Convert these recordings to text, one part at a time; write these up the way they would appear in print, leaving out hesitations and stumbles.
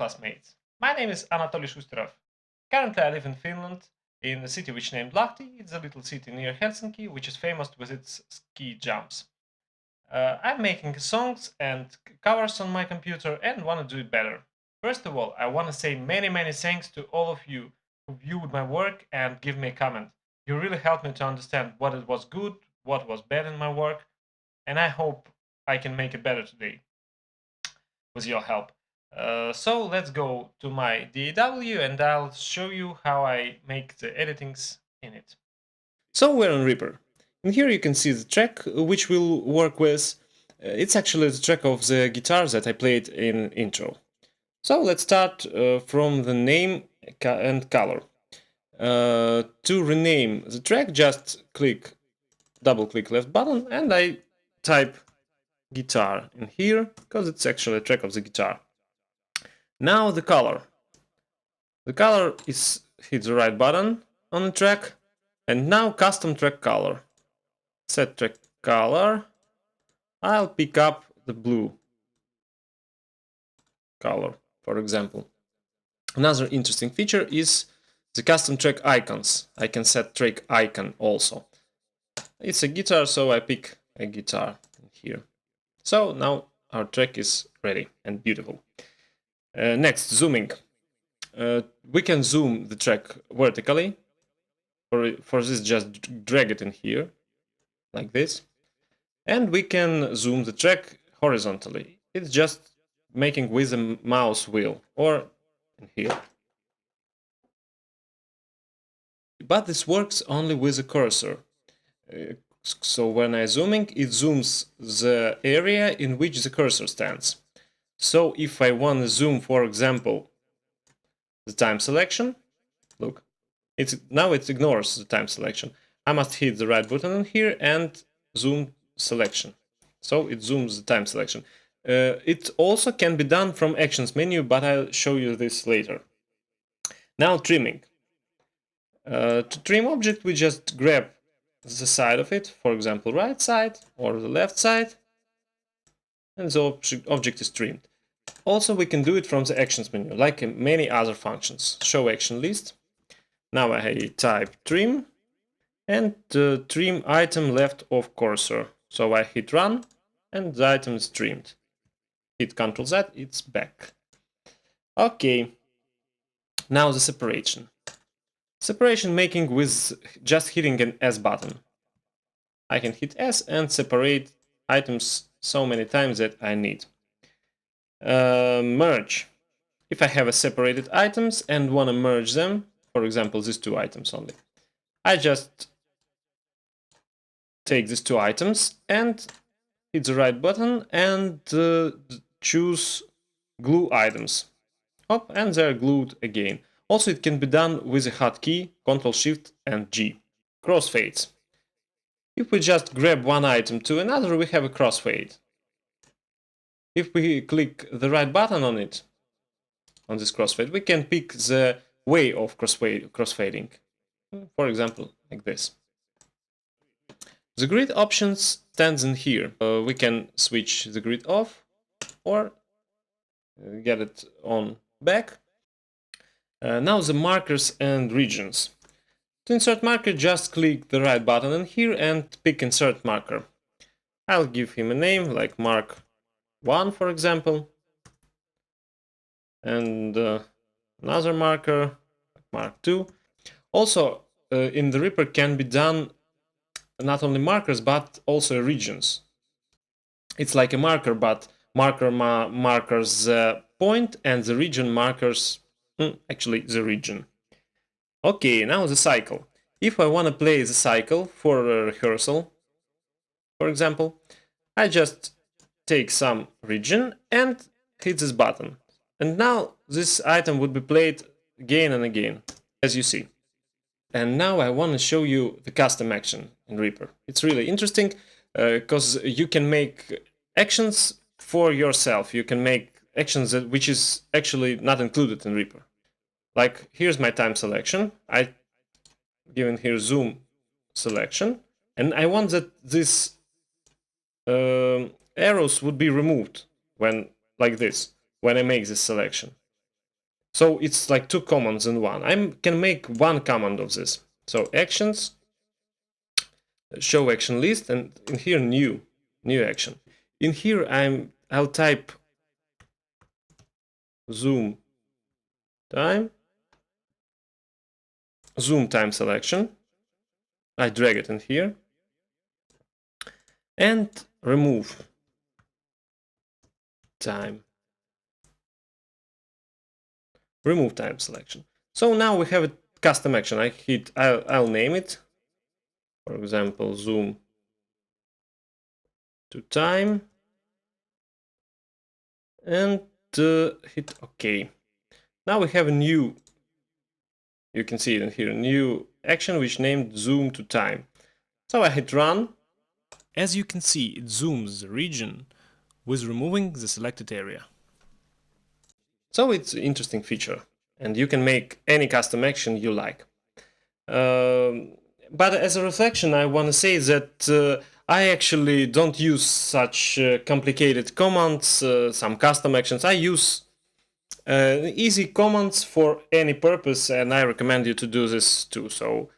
classmates. My name is Anatoly Shusterov. Currently I live in Finland, in a city which named Lahti. It's a little city near Helsinki, which is famous with its ski jumps. I'm making songs and covers on my computer and want to do it better. First of all, I want to say many thanks to all of you who viewed my work and give me a comment. You really helped me to understand what it was good, what was bad in my work, and I hope I can make it better today with your help. So let's go to my DAW and I'll show you how I make the editings in it. So we're on Reaper. And here you can see the track which we'll work with. It's actually the track of the guitar that I played in intro. So let's start from the name and color. To rename the track, just double click left button, and I type guitar in here because it's actually a track of the guitar. Now the color. The color is hit the right button on the track, and now custom track color. Set track color. I'll pick up the blue color, for example. Another interesting feature is the custom track icons. I can set track icon also. It's a guitar, so I pick a guitar here. So now our track is ready and beautiful. Next, zooming. We can zoom the track vertically. For this, just drag it in here, like this. And we can zoom the track horizontally. It's just making with a mouse wheel, or in here. But this works only with a cursor. So when I'm zooming, it zooms the area in which the cursor stands. So if I want to zoom, for example, the time selection, look, now it ignores the time selection. I must hit the right button in here and zoom selection. So it zooms the time selection. It also can be done from actions menu, but I'll show you this later. Now trimming. To trim object, we just grab the side of it, for example, right side or the left side, and the object is trimmed. Also, we can do it from the actions menu, like in many other functions. Show action list. Now I type trim and trim item left of cursor. So I hit run and the item is trimmed. Hit Ctrl Z, it's back. Okay. Now the separation. Separation making with just hitting an S button. I can hit S and separate items so many times that I need. Merge. If I have separated items and want to merge them, for example, these two items only, I just take these two items and hit the right button and choose glue items. Hop, and they're glued again. Also, it can be done with a hotkey, Ctrl Shift and G. Crossfades. If we just grab one item to another, we have a crossfade. If we click the right button on it, on this crossfade, we can pick the way of crossfading. For example, like this. The grid options stands in here. We can switch the grid off or get it on back. Now the markers and regions. To insert marker, just click the right button in here and pick insert marker. I'll give him a name like Mark 1, for example. And another marker, like Mark 2. Also, in the Reaper can be done not only markers, but also regions. It's like a marker, but marker markers the point and the region markers actually the region. Okay, now the cycle. If I want to play the cycle for a rehearsal, for example, I just take some region and hit this button. And now this item would be played again and again, as you see. And now I want to show you the custom action in Reaper. It's really interesting because you can make actions for yourself. You can make actions which is actually not included in Reaper. Like, here's my time selection. I given here zoom selection, and I want that this arrows would be removed when, like this, when I make this selection. So it's like two commands in one. I can make one command of this. So actions, show action list, and in here new action. In here I'll type zoom time selection. I drag it in here and remove time selection. So now we have a custom action. I'll name it, for example, zoom to time, and hit OK. Now we have a new, you can see it in here, new action which named zoom to time. So I hit run. As you can see, it zooms the region with removing the selected area. So it's an interesting feature, and you can make any custom action you like. But as a reflection, I want to say that I actually don't use such complicated commands, some custom actions. I use easy commands for any purpose, and I recommend you to do this too. So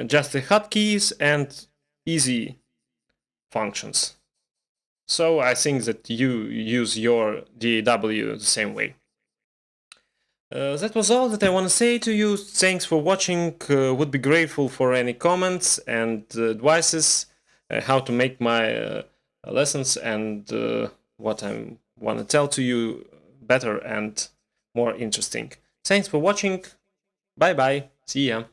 just the hotkeys and easy functions. So I think that you use your DAW the same way. That was all that I want to say to you. Thanks for watching. Would be grateful for any comments and advices how to make my lessons and what I want to tell to you better and more interesting. Thanks for watching. Bye bye. See ya.